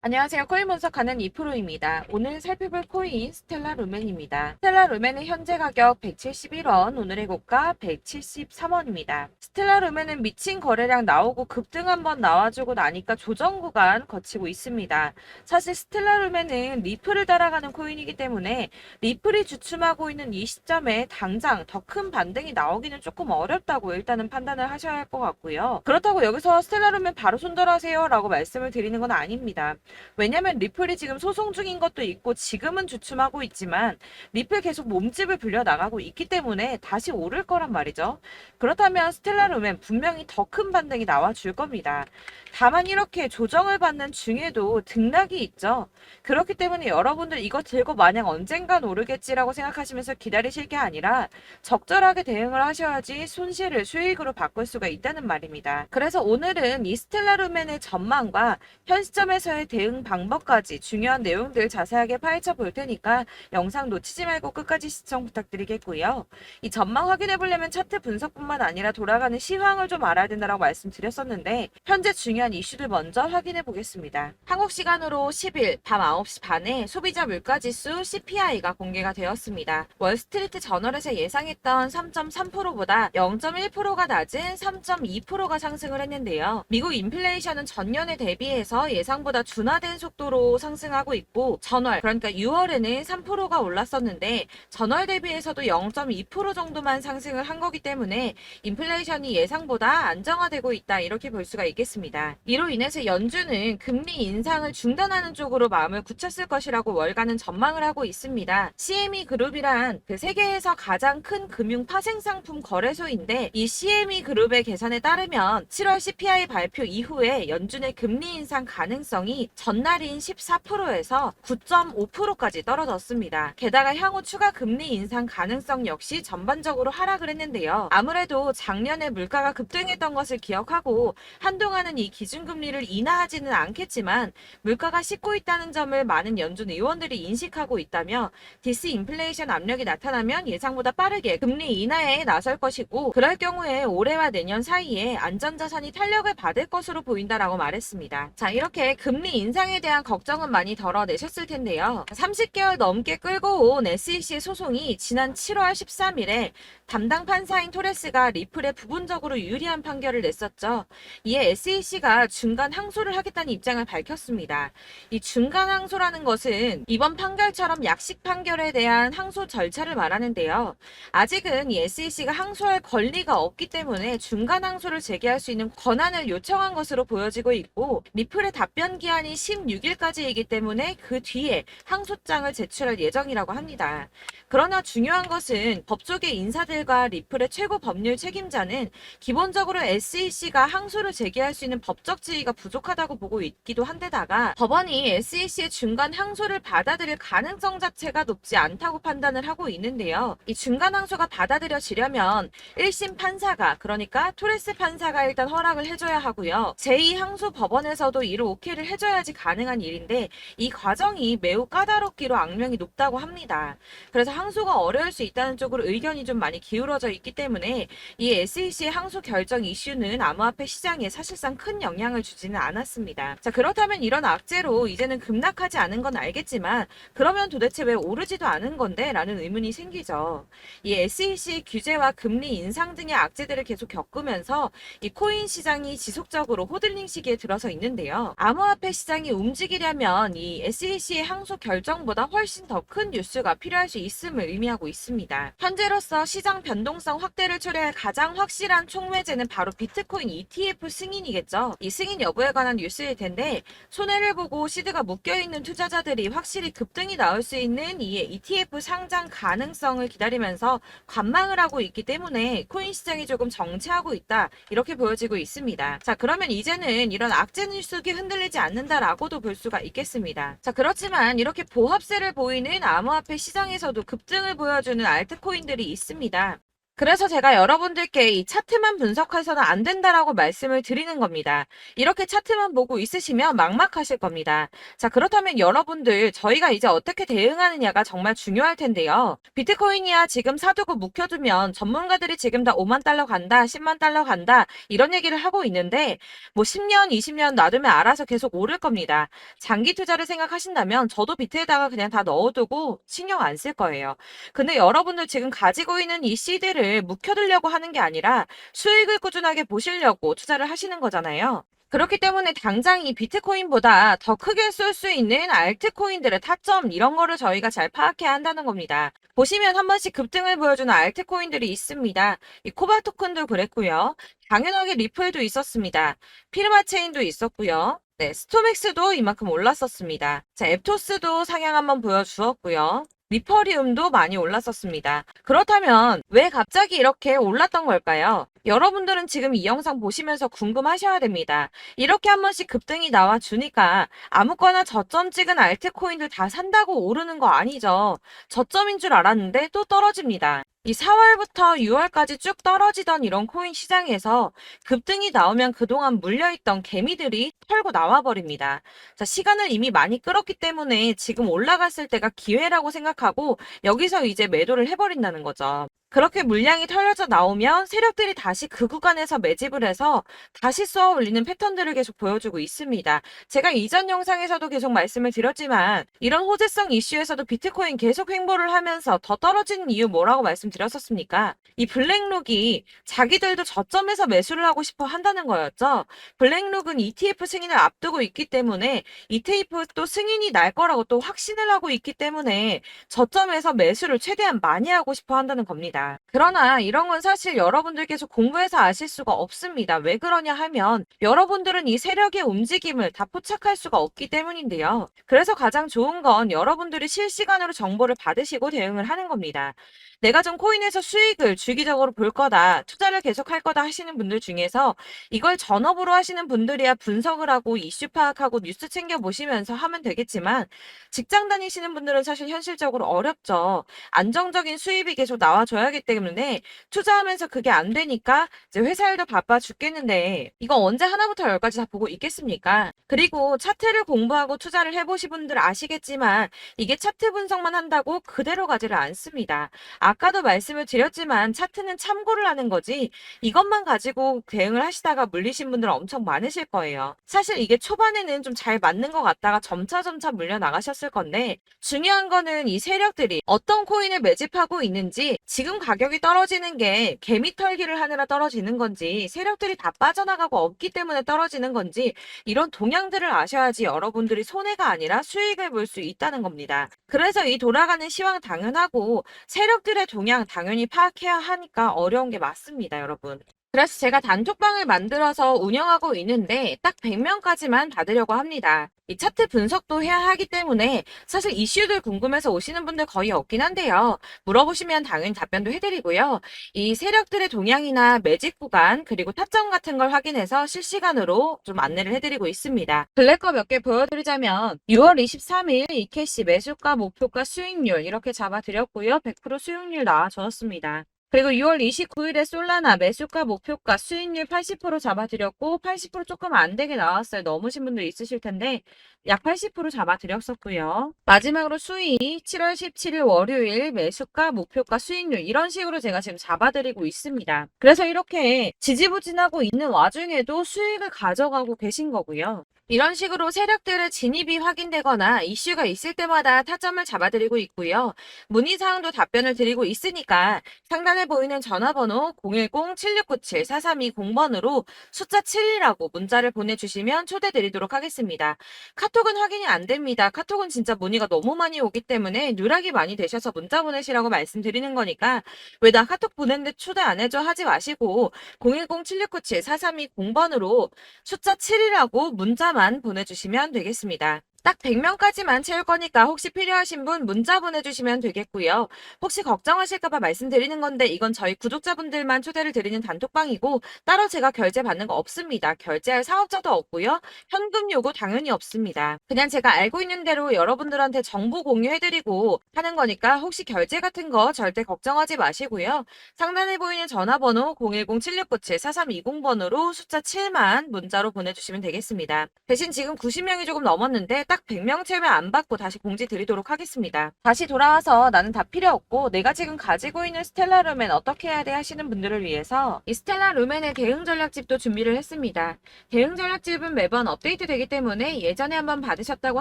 안녕하세요. 코인 분석하는 이프로입니다. 오늘 살펴볼 코인 스텔라 루멘입니다. 스텔라 루멘의 현재 가격 171원, 오늘의 고가 173원입니다. 스텔라 루멘은 미친 거래량 나오고 급등 한번 나와주고 나니까 조정 구간 거치고 있습니다. 사실 스텔라 루멘은 리플을 따라가는 코인이기 때문에 리플이 주춤하고 있는 이 시점에 당장 더 큰 반등이 나오기는 조금 어렵다고 일단은 판단을 하셔야 할 것 같고요. 그렇다고 여기서 스텔라 루멘 바로 손절하세요 라고 말씀을 드리는 건 아닙니다. 왜냐면 리플이 지금 소송 중인 것도 있고 지금은 주춤하고 있지만 리플 계속 몸집을 불려 나가고 있기 때문에 다시 오를 거란 말이죠. 그렇다면 스텔라 루멘 분명히 더 큰 반등이 나와줄 겁니다. 다만 이렇게 조정을 받는 중에도 등락이 있죠. 그렇기 때문에 여러분들 이거 들고 마냥 언젠간 오르겠지라고 생각하시면서 기다리실 게 아니라 적절하게 대응을 하셔야지 손실을 수익으로 바꿀 수가 있다는 말입니다. 그래서 오늘은 이 스텔라 루멘의 전망과 현 시점에서의 대응 방법까지 중요한 내용들 자세하게 파헤쳐 볼 테니까 영상 놓치지 말고 끝까지 시청 부탁드리겠고요. 이 전망 확인해 보려면 차트 분석뿐만 아니라 돌아가는 시황을 좀 알아야 된다고 말씀드렸었는데 현재 중요한 이슈들 먼저 확인해 보겠습니다. 한국 시간으로 10일 밤 9시 반에 소비자 물가지수 CPI가 공개가 되었습니다. 월스트리트 저널에서 예상했던 3.3%보다 0.1%가 낮은 3.2%가 상승을 했는데요. 미국 인플레이션은 전년에 대비해서 예상보다 둔화된 속도로 상승하고 있고 전월 그러니까 6월에는 3%가 올랐었는데 전월 대비해서도 0.2% 정도만 상승을 한 거기 때문에 인플레이션이 예상보다 안정화되고 있다 이렇게 볼 수가 있겠습니다. 이로 인해서 연준은 금리 인상을 중단하는 쪽으로 마음을 굳혔을 것이라고 월가는 전망을 하고 있습니다. CME 그룹이란 그 세계에서 가장 큰 금융 파생상품 거래소인데 이 CME 그룹의 계산에 따르면 7월 CPI 발표 이후에 연준의 금리 인상 가능성이 전날인 14%에서 9.5%까지 떨어졌습니다. 게다가 향후 추가 금리 인상 가능성 역시 전반적으로 하락을 했는데요. 아무래도 작년에 물가가 급등했던 것을 기억하고 한동안은 이 기준금리를 인하하지는 않겠지만 물가가 씻고 있다는 점을 많은 연준 의원들이 인식하고 있다며 디스인플레이션 압력이 나타나면 예상보다 빠르게 금리 인하에 나설 것이고 그럴 경우에 올해와 내년 사이에 안전자산이 탄력을 받을 것으로 보인다라고 말했습니다. 자, 이렇게 금리 인상에 대한 걱정은 많이 덜어내셨을 텐데요. 30개월 넘게 끌고 온 SEC의 소송이 지난 7월 13일에 담당 판사인 토레스가 리플에 부분적으로 유리한 판결을 냈었죠. 이에 SEC가 중간 항소를 하겠다는 입장을 밝혔습니다. 이 중간 항소라는 것은 이번 판결처럼 약식 판결에 대한 항소 절차를 말하는데요. 아직은 이 SEC가 항소할 권리가 없기 때문에 중간 항소를 제기할 수 있는 권한을 요청한 것으로 보여지고 있고 리플의 답변 기한이 16일까지이기 때문에 그 뒤에 항소장을 제출할 예정이라고 합니다. 그러나 중요한 것은 법조계 인사들과 리플의 최고 법률 책임자는 기본적으로 SEC가 항소를 제기할 수 있는 법적 지위가 부족하다고 보고 있기도 한데다가 법원이 SEC의 중간 항소를 받아들일 가능성 자체가 높지 않다고 판단을 하고 있는데요. 이 중간 항소가 받아들여지려면 1심 판사가 그러니까 토레스 판사가 일단 허락을 해줘야 하고요. 제2항소 법원에서도 이를 오케이를 해줘야지 가능한 일인데 이 과정이 매우 까다롭기로 악명이 높다고 합니다. 그래서 항소가 어려울 수 있다는 쪽으로 의견이 좀 많이 기울어져 있기 때문에 이 SEC의 항소 결정 이슈는 암호화폐 시장에 사실상 큰 영향을 주지는 않았습니다. 자, 그렇다면 이런 악재로 이제는 급락하지 않은 건 알겠지만 그러면 도대체 왜 오르지도 않은 건데? 라는 의문이 생기죠. 이 SEC 규제와 금리 인상 등의 악재들을 계속 겪으면서 이 코인 시장이 지속적으로 호들링 시기에 들어서 있는데요. 암호화폐 시장이 움직이려면 이 SEC의 항소 결정보다 훨씬 더 큰 뉴스가 필요할 수 있음을 의미하고 있습니다. 현재로서 시장 변동성 확대를 초래할 가장 확실한 촉매제는 바로 비트코인 ETF 승인이겠죠. 이 승인 여부에 관한 뉴스일 텐데 손해를 보고 시드가 묶여있는 투자자들이 확실히 급등이 나올 수 있는 이 ETF 상장 가능성을 기다리면서 관망을 하고 있기 때문에 코인 시장이 조금 정체하고 있다 이렇게 보여지고 있습니다. 자, 그러면 이제는 이런 악재 뉴스가 흔들리지 않는다라고도 볼 수가 있겠습니다. 자, 그렇지만 이렇게 보합세를 보이는 암호화폐 시장에서도 급등을 보여주는 알트코인들이 있습니다. 그래서 제가 여러분들께 이 차트만 분석해서는 안 된다라고 말씀을 드리는 겁니다. 이렇게 차트만 보고 있으시면 막막하실 겁니다. 자, 그렇다면 여러분들, 저희가 이제 어떻게 대응하느냐가 정말 중요할 텐데요. 비트코인이야 지금 사두고 묵혀두면 전문가들이 지금 다 5만 달러 간다, 10만 달러 간다, 이런 얘기를 하고 있는데, 뭐 10년, 20년 놔두면 알아서 계속 오를 겁니다. 장기 투자를 생각하신다면 저도 비트에다가 그냥 다 넣어두고 신경 안 쓸 거예요. 근데 여러분들 지금 가지고 있는 이 씨드를 묵혀두려고 하는 게 아니라 수익을 꾸준하게 보시려고 투자를 하시는 거잖아요. 그렇기 때문에 당장 이 비트코인보다 더 크게 쏠 수 있는 알트코인들의 타점 이런 거를 저희가 잘 파악해야 한다는 겁니다. 보시면 한 번씩 급등을 보여주는 알트코인들이 있습니다. 이 코바 토큰도 그랬고요. 당연하게 리플도 있었습니다. 피르마체인도 있었고요. 네, 스토맥스도 이만큼 올랐었습니다. 자, 앱토스도 상향 한번 보여주었고요. 리퍼리움도 많이 올랐었습니다. 그렇다면 왜 갑자기 이렇게 올랐던 걸까요? 여러분들은 지금 이 영상 보시면서 궁금하셔야 됩니다. 이렇게 한 번씩 급등이 나와 주니까 아무거나 저점 찍은 알트코인들 다 산다고 오르는 거 아니죠. 저점인 줄 알았는데 또 떨어집니다. 이 4월부터 6월까지 쭉 떨어지던 이런 코인 시장에서 급등이 나오면 그동안 물려있던 개미들이 털고 나와버립니다. 자, 시간을 이미 많이 끌었기 때문에 지금 올라갔을 때가 기회라고 생각하고 여기서 이제 매도를 해버린다는 거죠. 그렇게 물량이 털려져 나오면 세력들이 다시 그 구간에서 매집을 해서 다시 쏘아 올리는 패턴들을 계속 보여주고 있습니다. 제가 이전 영상에서도 계속 말씀을 드렸지만 이런 호재성 이슈에서도 비트코인 계속 횡보를 하면서 더 떨어지는 이유 뭐라고 말씀드렸었습니까? 이 블랙록이 자기들도 저점에서 매수를 하고 싶어 한다는 거였죠. 블랙록은 ETF 승인을 앞두고 있기 때문에 ETF 또 승인이 날 거라고 또 확신을 하고 있기 때문에 저점에서 매수를 최대한 많이 하고 싶어 한다는 겁니다. 그러나 이런 건 사실 여러분들께서 공부해서 아실 수가 없습니다. 왜 그러냐 하면 여러분들은 이 세력의 움직임을 다 포착할 수가 없기 때문인데요. 그래서 가장 좋은 건 여러분들이 실시간으로 정보를 받으시고 대응을 하는 겁니다. 내가 좀 코인에서 수익을 주기적으로 볼 거다, 투자를 계속할 거다 하시는 분들 중에서 이걸 전업으로 하시는 분들이야 분석을 하고 이슈 파악하고 뉴스 챙겨 보시면서 하면 되겠지만 직장 다니시는 분들은 사실 현실적으로 어렵죠. 안정적인 수입이 계속 나와줘야 하기 때문에 투자하면서 그게 안 되니까 이제 회사 일도 바빠 죽겠는데 이거 언제 하나부터 열까지 다 보고 있겠습니까? 그리고 차트를 공부하고 투자를 해보신 분들 아시겠지만 이게 차트 분석만 한다고 그대로 가지를 않습니다. 아까도 말씀을 드렸지만 차트는 참고를 하는 거지 이것만 가지고 대응을 하시다가 물리신 분들 엄청 많으실 거예요. 사실 이게 초반에는 좀 잘 맞는 것 같다가 점차 물려 나가셨을 건데 중요한 거는 이 세력들이 어떤 코인을 매집하고 있는지 지금 가격이 떨어지는 게 개미 털기를 하느라 떨어지는 건지 세력들이 다 빠져나가고 없기 때문에 떨어지는 건지 이런 동향들을 아셔야지 여러분들이 손해가 아니라 수익을 볼 수 있다는 겁니다. 그래서 이 돌아가는 시황 당연하고 세력들의 동향 당연히 파악해야 하니까 어려운 게 맞습니다, 여러분. 그래서 제가 단톡방을 만들어서 운영하고 있는데 딱 100명까지만 받으려고 합니다. 이 차트 분석도 해야 하기 때문에 사실 이슈들 궁금해서 오시는 분들 거의 없긴 한데요. 물어보시면 당연히 답변도 해드리고요. 이 세력들의 동향이나 매집 구간 그리고 타점 같은 걸 확인해서 실시간으로 좀 안내를 해드리고 있습니다. 블랙거 몇 개 보여드리자면 6월 23일 이캐시 매수가, 목표가, 수익률 이렇게 잡아드렸고요. 100% 수익률 나와줬습니다. 그리고 6월 29일에 솔라나 매수가, 목표가, 수익률 80% 잡아드렸고 80% 조금 안 되게 나왔어요. 넘으신 분들 있으실 텐데 약 80% 잡아드렸었고요. 마지막으로 수익 7월 17일 월요일 매수가, 목표가, 수익률 이런 식으로 제가 지금 잡아드리고 있습니다. 그래서 이렇게 지지부진하고 있는 와중에도 수익을 가져가고 계신 거고요. 이런 식으로 세력들의 진입이 확인되거나 이슈가 있을 때마다 타점을 잡아드리고 있고요. 문의사항도 답변을 드리고 있으니까 상단에 보이는 전화번호 010-7697-4320번으로 숫자 7이라고 문자를 보내주시면 초대드리도록 하겠습니다. 카톡은 확인이 안 됩니다. 카톡은 진짜 문의가 너무 많이 오기 때문에 누락이 많이 되셔서 문자 보내시라고 말씀드리는 거니까 왜 나 카톡 보냈는데 초대 안 해줘 하지 마시고 010-7697-4320번으로 숫자 7이라고 문자만 보내주시면 되겠습니다. 딱 100명까지만 채울 거니까 혹시 필요하신 분 문자 보내주시면 되겠고요. 혹시 걱정하실까봐 말씀드리는 건데 이건 저희 구독자분들만 초대를 드리는 단톡방이고 따로 제가 결제 받는 거 없습니다. 결제할 사업자도 없고요. 현금 요구 당연히 없습니다. 그냥 제가 알고 있는 대로 여러분들한테 정보 공유해드리고 하는 거니까 혹시 결제 같은 거 절대 걱정하지 마시고요. 상단에 보이는 전화번호 010-7697-4320번으로 숫자 7만 문자로 보내주시면 되겠습니다. 대신 지금 90명이 조금 넘었는데 딱 100명 채우면 안 받고 다시 공지 드리도록 하겠습니다. 다시 돌아와서 나는 다 필요 없고 내가 지금 가지고 있는 스텔라 루멘 어떻게 해야 돼 하시는 분들을 위해서 이 스텔라 루멘의 대응 전략집도 준비를 했습니다. 대응 전략집은 매번 업데이트 되기 때문에 예전에 한번 받으셨다고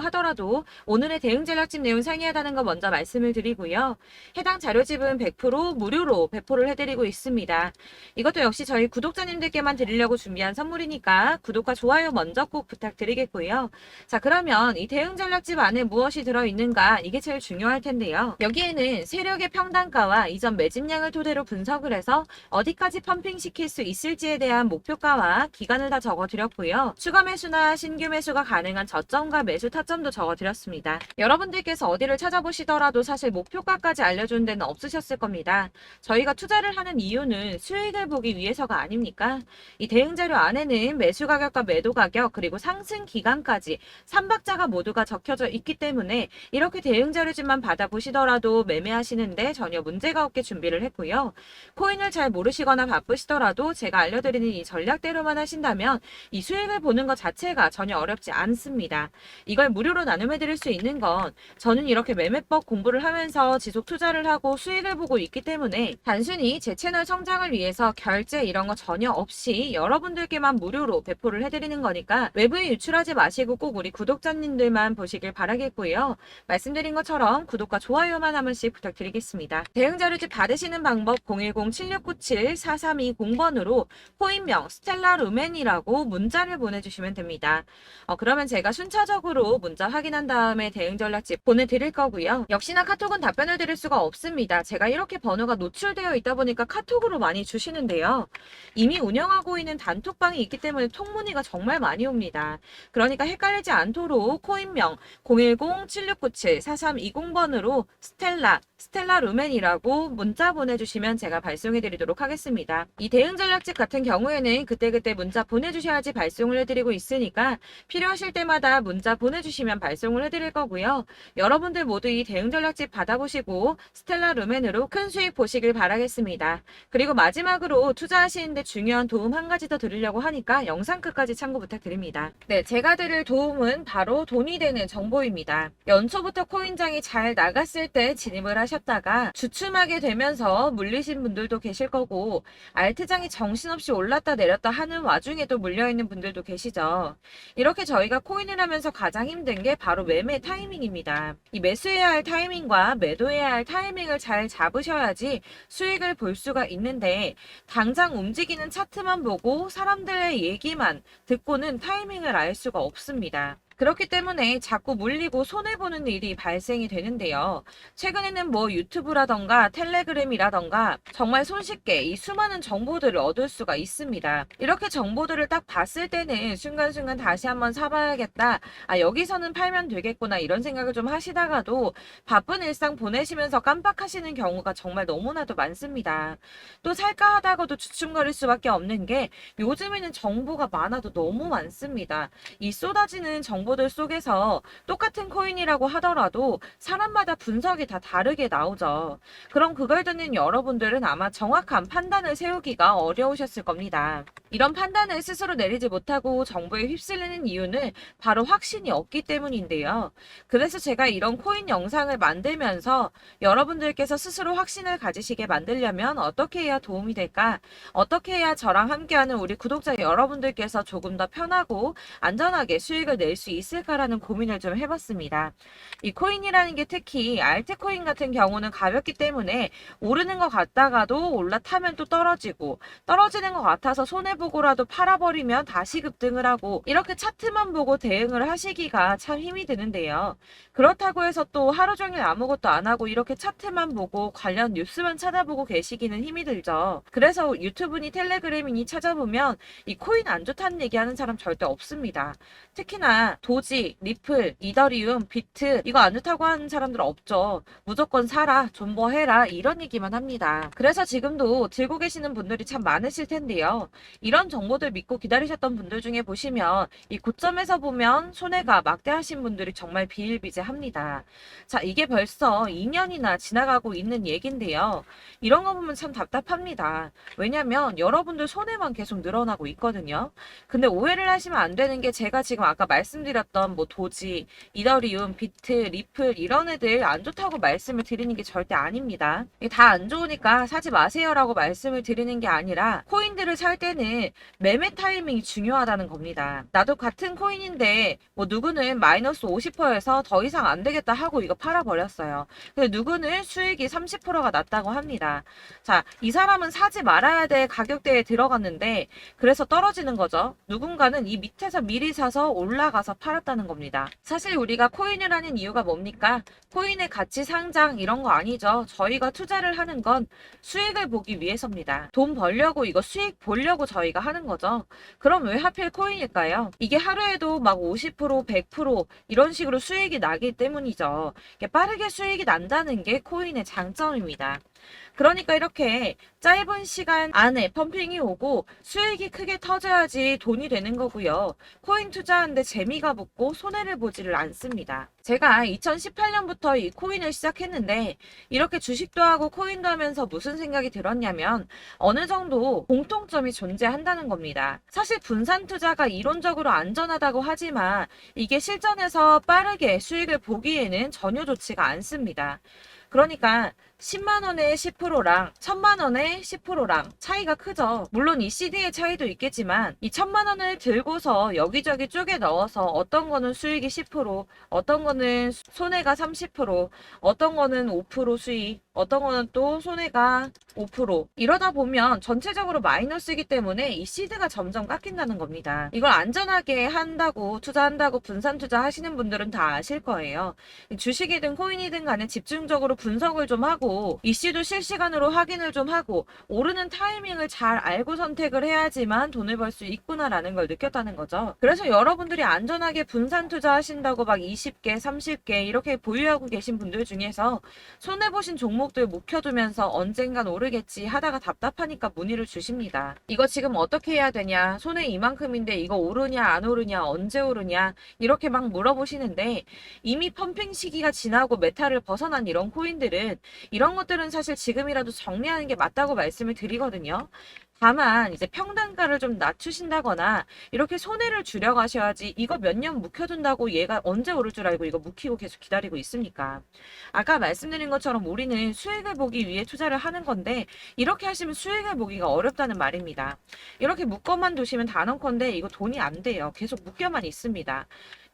하더라도 오늘의 대응 전략집 내용 상이하다는 거 먼저 말씀을 드리고요. 해당 자료집은 100% 무료로 배포를 해드리고 있습니다. 이것도 역시 저희 구독자님들께만 드리려고 준비한 선물이니까 구독과 좋아요 먼저 꼭 부탁드리겠고요. 자, 그러면 이 대응 전략집 안에 무엇이 들어있는가 이게 제일 중요할 텐데요. 여기에는 세력의 평단가와 이전 매집량을 토대로 분석을 해서 어디까지 펌핑시킬 수 있을지에 대한 목표가와 기간을 다 적어드렸고요. 추가 매수나 신규 매수가 가능한 저점과 매수 타점도 적어드렸습니다. 여러분들께서 어디를 찾아보시더라도 사실 목표가까지 알려준 데는 없으셨을 겁니다. 저희가 투자를 하는 이유는 수익을 보기 위해서가 아닙니까? 이 대응 자료 안에는 매수 가격과 매도 가격 그리고 상승 기간까지 3박자가 모두가 적혀져 있기 때문에 이렇게 대응 자료집만 받아보시더라도 매매하시는데 전혀 문제가 없게 준비를 했고요. 코인을 잘 모르시거나 바쁘시더라도 제가 알려드리는 이 전략대로만 하신다면 이 수익을 보는 것 자체가 전혀 어렵지 않습니다. 이걸 무료로 나눔해드릴 수 있는 건 저는 이렇게 매매법 공부를 하면서 지속 투자를 하고 수익을 보고 있기 때문에 단순히 제 채널 성장을 위해서 결제 이런 거 전혀 없이 여러분들께만 무료로 배포를 해드리는 거니까 외부에 유출하지 마시고 꼭 우리 구독자님들만 보시길 바라겠고요. 말씀드린 것처럼 구독과 좋아요만 한 번씩 부탁드리겠습니다. 대응 자료집 받으시는 방법 010-7697-4320번으로 코인명 스텔라 루멘이라고 문자를 보내주시면 됩니다. 그러면 제가 순차적으로 문자 확인한 다음에 대응 전략집 보내드릴 거고요. 역시나 카톡은 답변을 드릴 수가 없습니다. 제가 이렇게 번호가 노출되어 있다 보니까 카톡으로 많이 주시는데요. 이미 운영하고 있는 단톡방이 있기 때문에 통문의가 정말 많이 옵니다. 그러니까 헷갈리지 않도록 코인명 010-7697-4320번으로 스텔라 루멘이라고 문자 보내주시면 제가 발송해드리도록 하겠습니다. 이 대응 전략집 같은 경우에는 그때그때 문자 보내주셔야지 발송을 해드리고 있으니까 필요하실 때마다 문자 보내주시면 발송을 해드릴 거고요. 여러분들 모두 이 대응 전략집 받아보시고 스텔라 루멘으로 큰 수익 보시길 바라겠습니다. 그리고 마지막으로 투자하시는데 중요한 도움 한 가지 더 드리려고 하니까 영상 끝까지 참고 부탁드립니다. 네, 제가 드릴 도움은 바로 돈이 되는 정보입니다. 연초부터 코인장이 잘 나갔을 때 진입을 하셨다가 주춤하게 되면서 물리신 분들도 계실 거고 알트장이 정신없이 올랐다 내렸다 하는 와중에도 물려있는 분들도 계시죠. 이렇게 저희가 코인을 하면서 가장 힘든 게 바로 매매 타이밍입니다. 이 매수해야 할 타이밍과 매도해야 할 타이밍을 잘 잡으셔야지 수익을 볼 수가 있는데 당장 움직이는 차트만 보고 사람들의 얘기만 듣고는 타이밍을 알 수가 없습니다. 그렇기 때문에 자꾸 물리고 손해보는 일이 발생이 되는데요. 최근에는 뭐 유튜브라던가 텔레그램이라던가 정말 손쉽게 이 수많은 정보들을 얻을 수가 있습니다. 이렇게 정보들을 딱 봤을 때는 순간순간 다시 한번 사봐야겠다. 여기서는 팔면 되겠구나 이런 생각을 좀 하시다가도 바쁜 일상 보내시면서 깜빡하시는 경우가 정말 너무나도 많습니다. 또 살까 하다가도 주춤거릴 수밖에 없는 게 요즘에는 정보가 많아도 너무 많습니다. 이 쏟아지는 정보들 속에서 똑같은 코인이라고 하더라도 사람마다 분석이 다 다르게 나오죠. 그럼 그걸 듣는 여러분들은 아마 정확한 판단을 세우기가 어려우셨을 겁니다. 이런 판단을 스스로 내리지 못하고 정보에 휩쓸리는 이유는 바로 확신이 없기 때문인데요. 그래서 제가 이런 코인 영상을 만들면서 여러분들께서 스스로 확신을 가지시게 만들려면 어떻게 해야 도움이 될까? 어떻게 해야 저랑 함께하는 우리 구독자 여러분들께서 조금 더 편하고 안전하게 수익을 낼 수 있을까라는 고민을 좀 해봤습니다. 이 코인이라는 게 특히 알트코인 같은 경우는 가볍기 때문에 오르는 것 같다가도 올라타면 또 떨어지고 떨어지는 것 같아서 손해보고라도 팔아버리면 다시 급등을 하고 이렇게 차트만 보고 대응을 하시기가 참 힘이 드는데요. 그렇다고 해서 또 하루 종일 아무것도 안 하고 이렇게 차트만 보고 관련 뉴스만 찾아보고 계시기는 힘이 들죠. 그래서 유튜브니 텔레그램이니 찾아보면 이 코인 안 좋다는 얘기하는 사람 절대 없습니다. 특히나 도지, 리플, 이더리움, 비트 이거 안 좋다고 하는 사람들 없죠. 무조건 사라, 존버해라 이런 얘기만 합니다. 그래서 지금도 들고 계시는 분들이 참 많으실 텐데요. 이런 정보들 믿고 기다리셨던 분들 중에 보시면 이 고점에서 보면 손해가 막대하신 분들이 정말 비일비재합니다. 자, 이게 벌써 2년이나 지나가고 있는 얘긴데요. 이런 거 보면 참 답답합니다. 왜냐면 여러분들 손해만 계속 늘어나고 있거든요. 근데 오해를 하시면 안 되는 게 제가 지금 아까 말씀드렸던 뭐 도지, 이더리움, 비트, 리플 이런 애들 안 좋다고 말씀을 드리는 게 절대 아닙니다. 이게 다 안 좋으니까 사지 마세요라고 말씀을 드리는 게 아니라 코인들을 살 때는 매매 타이밍이 중요하다는 겁니다. 나도 같은 코인인데 뭐 누구는 마이너스 50%에서 더 이상 안 되겠다 하고 이거 팔아버렸어요. 근데 누구는 수익이 30%가 났다고 합니다. 자, 이 사람은 사지 말아야 될 가격대에 들어갔는데 그래서 떨어지는 거죠. 누군가는 이 밑에서 미리 사서 올라가서 팔았다는 겁니다. 사실 우리가 코인을 하는 이유가 뭡니까? 코인의 가치 상장 이런 거 아니죠. 저희가 투자를 하는 건 수익을 보기 위해서입니다. 돈 벌려고 이거 수익 보려고 저희가 하는 거죠. 그럼 왜 하필 코인일까요? 이게 하루에도 막 50%, 100% 이런 식으로 수익이 나기 때문이죠. 빠르게 수익이 난다는 게 코인의 장점입니다. 그러니까 이렇게 짧은 시간 안에 펌핑이 오고 수익이 크게 터져야지 돈이 되는 거고요. 코인 투자하는데 재미가 붙고 손해를 보지를 않습니다. 제가 2018년부터 이 코인을 시작했는데 이렇게 주식도 하고 코인도 하면서 무슨 생각이 들었냐면 어느 정도 공통점이 존재한다는 겁니다. 사실 분산 투자가 이론적으로 안전하다고 하지만 이게 실전에서 빠르게 수익을 보기에는 전혀 좋지가 않습니다. 그러니까 10만 원의 10%랑 1000만 원의 10%랑 차이가 크죠. 물론 이 CD의 차이도 있겠지만 이 1000만 원을 들고서 여기저기 쪼개 넣어서 어떤 거는 수익이 10%, 어떤 거는 손해가 30%, 어떤 거는 5% 수익, 어떤 거는 또 손해가 5% 이러다 보면 전체적으로 마이너스이기 때문에 이 시드가 점점 깎인다는 겁니다. 이걸 안전하게 한다고 투자한다고 분산 투자하시는 분들은 다 아실 거예요. 주식이든 코인이든 간에 집중적으로 분석을 좀 하고 이슈도 실시간으로 확인을 좀 하고 오르는 타이밍을 잘 알고 선택을 해야지만 돈을 벌 수 있구나라는 걸 느꼈다는 거죠. 그래서 여러분들이 안전하게 분산 투자하신다고 막 20개, 30개 이렇게 보유하고 계신 분들 중에서 손해보신 종목들 묵혀두면서 언젠간 오르겠지 하다가 답답하니까 문의를 주십니다. 이거 지금 어떻게 해야 되냐? 손해 이만큼인데 이거 오르냐 안 오르냐 언제 오르냐 이렇게 막 물어보시는데 이미 펌핑 시기가 지나고 메타를 벗어난 이런 코인들은 이런 것들은 사실 지금이라도 정리하는 게 맞다고 말씀을 드리거든요. 다만 이제 평단가를 좀 낮추신다거나 이렇게 손해를 줄여가셔야지 이거 몇 년 묵혀둔다고 얘가 언제 오를 줄 알고 이거 묵히고 계속 기다리고 있습니까? 아까 말씀드린 것처럼 우리는 수익을 보기 위해 투자를 하는 건데 이렇게 하시면 수익을 보기가 어렵다는 말입니다. 이렇게 묶어만 두시면 단언컨대 이거 돈이 안 돼요. 계속 묶여만 있습니다.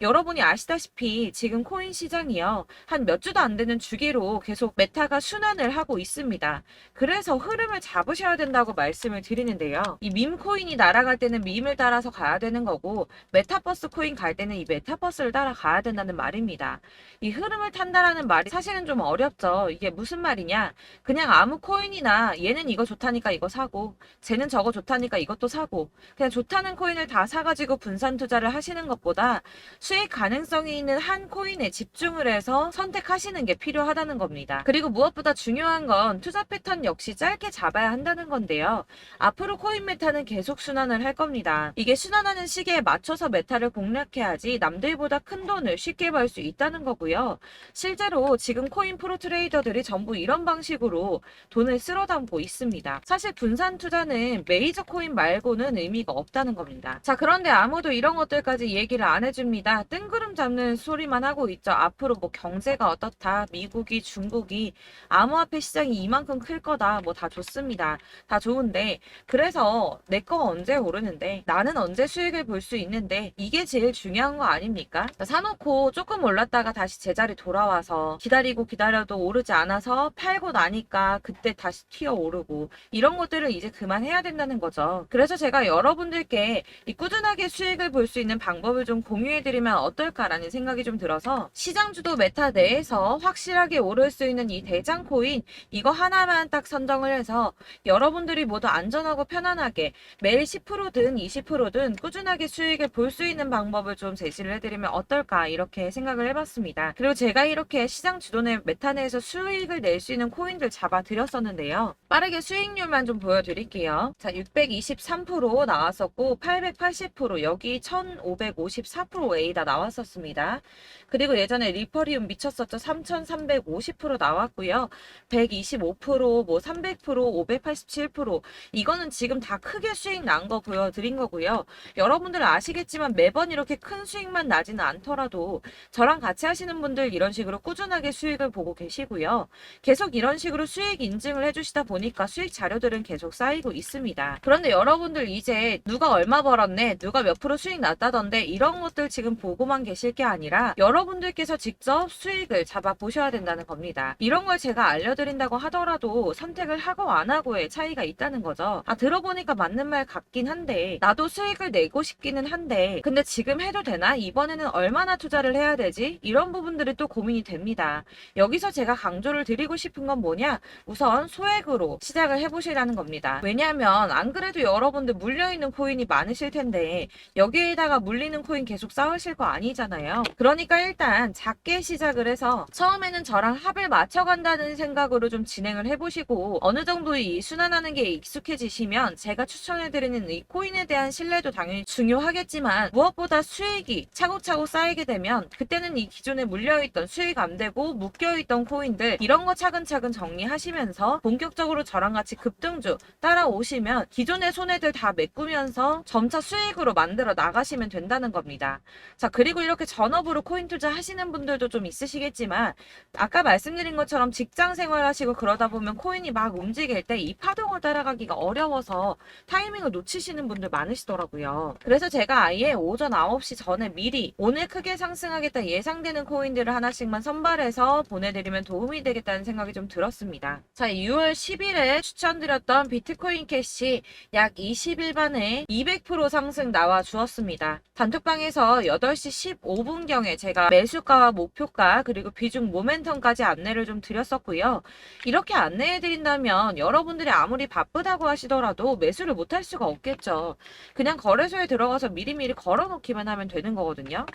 여러분이 아시다시피 지금 코인 시장이요. 한 몇 주도 안 되는 주기로 계속 메타가 순환을 하고 있습니다. 그래서 흐름을 잡으셔야 된다고 말씀을 드리는데요. 이 밈 코인이 날아갈 때는 밈을 따라서 가야 되는 거고 메타버스 코인 갈 때는 이 메타버스를 따라가야 된다는 말입니다. 이 흐름을 탄다라는 말이 사실은 좀 어렵죠. 이게 무슨 말이냐? 그냥 아무 코인이나 얘는 이거 좋다니까 이거 사고 쟤는 저거 좋다니까 이것도 사고 그냥 좋다는 코인을 다 사가지고 분산 투자를 하시는 것보다 수익 가능성이 있는 한 코인에 집중을 해서 선택하시는 게 필요하다는 겁니다. 그리고 무엇보다 중요한 건 투자 패턴 역시 짧게 잡아야 한다는 건데요. 앞으로 코인 메타는 계속 순환을 할 겁니다. 이게 순환하는 시기에 맞춰서 메타를 공략해야지 남들보다 큰 돈을 쉽게 벌 수 있다는 거고요. 실제로 지금 코인 프로 트레이더들이 전부 이런 방식으로 돈을 쓸어 담고 있습니다. 사실 분산 투자는 메이저 코인 말고는 의미가 없다는 겁니다. 자, 그런데 아무도 이런 것들까지 얘기를 안 해줍니다. 뜬구름 잡는 소리만 하고 있죠. 앞으로 뭐 경제가 어떻다, 미국이, 중국이, 암호화폐 시장이 이만큼 클 거다, 뭐 다 좋습니다. 다 좋은데 그래서 내 거 언제 오르는데 나는 언제 수익을 볼 수 있는데 이게 제일 중요한 거 아닙니까? 사놓고 조금 올랐다가 다시 제자리 돌아와서 기다리고 기다려도 오르지 않아서 팔고 나니까 그때 다시 튀어 오르고 이런 것들을 이제 그만해야 된다는 거죠. 그래서 제가 여러분들께 이 꾸준하게 수익을 볼 수 있는 방법을 좀 공유해드리면 보여드리면 어떨까라는 생각이 좀 들어서 시장주도 메타 내에서 확실하게 오를 수 있는 이 대장 코인 이거 하나만 딱 선정을 해서 여러분들이 모두 안전하고 편안하게 매일 10%든 20%든 꾸준하게 수익을 볼 수 있는 방법을 좀 제시를 해드리면 어떨까 이렇게 생각을 해봤습니다. 그리고 제가 이렇게 시장 주도내 메타 내에서 수익을 낼 수 있는 코인들 잡아드렸었는데요. 빠르게 수익률만 좀 보여드릴게요. 자, 623% 나왔었고 880% 여기 1554% A다 나왔었습니다. 그리고 예전에 리퍼리움 미쳤었죠. 3350% 나왔고요. 125%, 뭐 300%, 587% 이거는 지금 다 크게 수익 난 거 보여드린 거고요. 여러분들 아시겠지만 매번 이렇게 큰 수익만 나지는 않더라도 저랑 같이 하시는 분들 이런 식으로 꾸준하게 수익을 보고 계시고요. 계속 이런 식으로 수익 인증을 해주시다 보니까 수익 자료들은 계속 쌓이고 있습니다. 그런데 여러분들 이제 누가 얼마 벌었네, 누가 몇 프로 수익 났다던데 이런 것들 지금 보고만 계실 게 아니라 여러분들께서 직접 수익을 잡아 보셔야 된다는 겁니다. 이런 걸 제가 알려드린다고 하더라도 선택을 하고 안 하고의 차이가 있다는 거죠. 아, 들어보니까 맞는 말 같긴 한데 나도 수익을 내고 싶기는 한데 근데 지금 해도 되나? 이번에는 얼마나 투자를 해야 되지? 이런 부분들이 또 고민이 됩니다. 여기서 제가 강조를 드리고 싶은 건 뭐냐? 우선 소액으로 시작을 해보시라는 겁니다. 왜냐하면 안 그래도 여러분들 물려있는 코인이 많으실 텐데 여기에다가 물리는 코인 계속 쌓으실 거 아니잖아요. 그러니까 일단 작게 시작을 해서 처음에는 저랑 합을 맞춰간다는 생각으로 좀 진행을 해보시고 어느 정도 이 순환하는 게 익숙해지시면 제가 추천해드리는 이 코인에 대한 신뢰도 당연히 중요하겠지만 무엇보다 수익이 차곡차곡 쌓이게 되면 그때는 이 기존에 물려있던 수익 안 되고 묶여있던 코인들 이런 거 차근차근 정리하시면서 본격적으로 저랑 같이 급등주 따라오시면 기존의 손해들 다 메꾸면서 점차 수익으로 만들어 나가시면 된다는 겁니다. 자, 그리고 이렇게 전업으로 코인 투자 하시는 분들도 좀 있으시겠지만 아까 말씀드린 것처럼 직장 생활하시고 그러다 보면 코인이 막 움직일 때 이 파동을 따라가기가 어려워서 타이밍을 놓치시는 분들 많으시더라고요. 그래서 제가 아예 오전 9시 전에 미리 오늘 크게 상승하겠다 예상되는 코인들을 하나씩만 선발해서 보내드리면 도움이 되겠다는 생각이 좀 들었습니다. 자, 6월 10일에 추천드렸던 비트코인 캐시 약 20일 만에 200% 상승 나와 주었습니다. 단톡방에서 8시 15분경에 제가 매수가와 목표가 그리고 비중 모멘텀까지 안내를 좀 드렸었고요. 이렇게 안내해드린다면 여러분들이 아무리 바쁘다고 하시더라도 매수를 못할 수가 없겠죠. 그냥 거래소에 들어가서 미리미리 걸어놓기만 하면 되는 거거든요.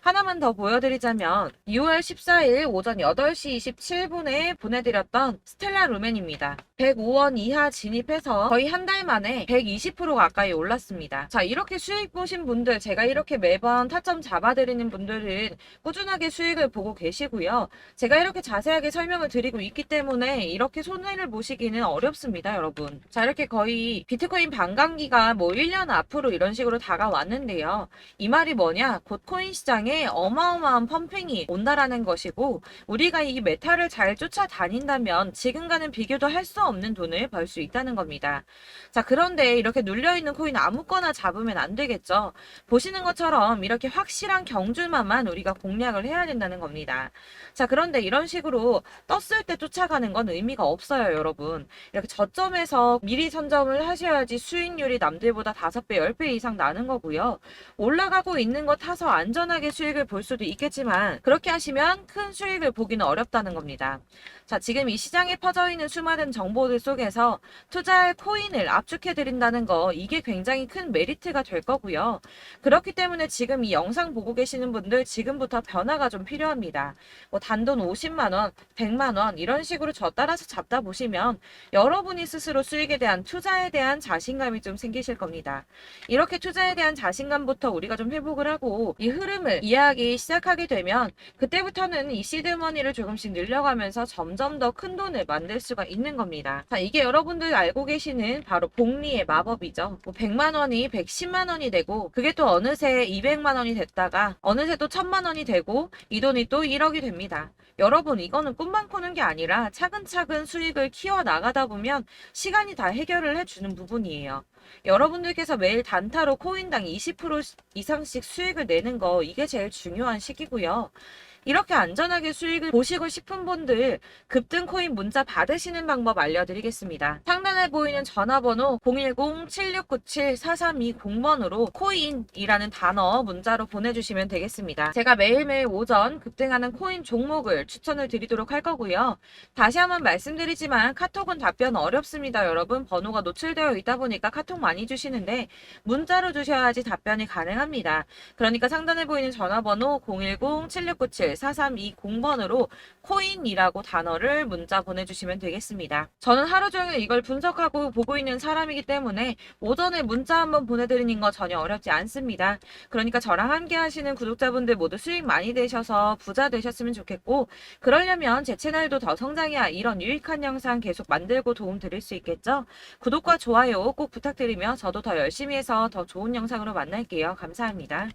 하나만 더 보여드리자면 6월 14일 오전 8시 27분에 보내드렸던 스텔라 루멘입니다. 105원 이하 진입해서 거의 한 달 만에 120% 가까이 올랐습니다. 자, 이렇게 수익 보신 분들 제가 이렇게 매번 타점 잡아드리는 분들은 꾸준하게 수익을 보고 계시고요. 제가 이렇게 자세하게 설명을 드리고 있기 때문에 이렇게 손해를 보시기는 어렵습니다, 여러분. 자, 이렇게 거의 비트코인 반감기가 뭐 1년 앞으로 이런 식으로 다가왔는데요. 이 말이 뭐냐? 곧 코인 시장에 어마어마한 펌핑이 온다라는 것이고 우리가 이 메타를 잘 쫓아다닌다면 지금과는 비교도 할 수 없는 돈을 벌 수 있다는 겁니다. 자, 그런데 이렇게 눌려있는 코인 아무거나 잡으면 안 되겠죠. 보시는 것처럼 이렇게 확실한 경주만만 우리가 공략을 해야 된다는 겁니다. 자, 그런데 이런 식으로 떴을 때 쫓아가는 건 의미가 없어요, 여러분. 이렇게 저점에서 미리 선점을 하셔야지 수익률이 남들보다 5배, 10배 이상 나는 거고요. 올라가고 있는 거 타서 안전하게 수익을 볼 수도 있겠지만 그렇게 하시면 큰 수익을 보기는 어렵다는 겁니다. 자, 지금 이 시장에 퍼져 있는 수많은 정보들 속에서 투자할 코인을 압축해드린다는 거 이게 굉장히 큰 메리트가 될 거고요. 그렇기 때문에 지금 이 영상 보고 계시는 분들 지금부터 변화가 좀 필요합니다. 뭐 단돈 50만원, 100만원 이런 식으로 저 따라서 잡다 보시면 여러분이 스스로 수익에 대한 투자에 대한 자신감이 좀 생기실 겁니다. 이렇게 투자에 대한 자신감부터 우리가 좀 회복을 하고 이 흐름을 이해하기 시작하게 되면 그때부터는 이 시드머니를 조금씩 늘려가면서 점점 더 큰 돈을 만들 수가 있는 겁니다. 자, 이게 여러분들 알고 계시는 바로 복리의 마법이죠. 뭐 100만원이 110만원이 되고 그게 또 어느새 200만원이 됐다가 어느새 또 1000만원이 되고 이 돈이 또 1억이 됩니다. 여러분 이거는 꿈만 꾸는 게 아니라 차근차근 수익을 키워나가다 보면 시간이 다 해결을 해주는 부분이에요. 여러분들께서 매일 단타로 코인당 20% 이상씩 수익을 내는 거 이게 제일 중요한 시기고요. 이렇게 안전하게 수익을 보시고 싶은 분들 급등 코인 문자 받으시는 방법 알려드리겠습니다. 상단에 보이는 전화번호 010-7697-4320번으로 코인이라는 단어 문자로 보내주시면 되겠습니다. 제가 매일매일 오전 급등하는 코인 종목을 추천을 드리도록 할 거고요. 다시 한번 말씀드리지만 카톡은 답변 어렵습니다. 여러분 번호가 노출되어 있다 보니까 카톡 많이 주시는데 문자로 주셔야지 답변이 가능합니다. 그러니까 상단에 보이는 전화번호 010-7697-4320번으로 코인이라고 단어를 문자 보내주시면 되겠습니다. 저는 하루 종일 이걸 분석하고 보고 있는 사람이기 때문에 오전에 문자 한번 보내드리는 거 전혀 어렵지 않습니다. 그러니까 저랑 함께 하시는 구독자분들 모두 수익 많이 되셔서 부자 되셨으면 좋겠고, 그러려면 제 채널도 더 성장해야 이런 유익한 영상 계속 만들고 도움 드릴 수 있겠죠? 구독과 좋아요 꼭 부탁드리며 저도 더 열심히 해서 더 좋은 영상으로 만날게요. 감사합니다.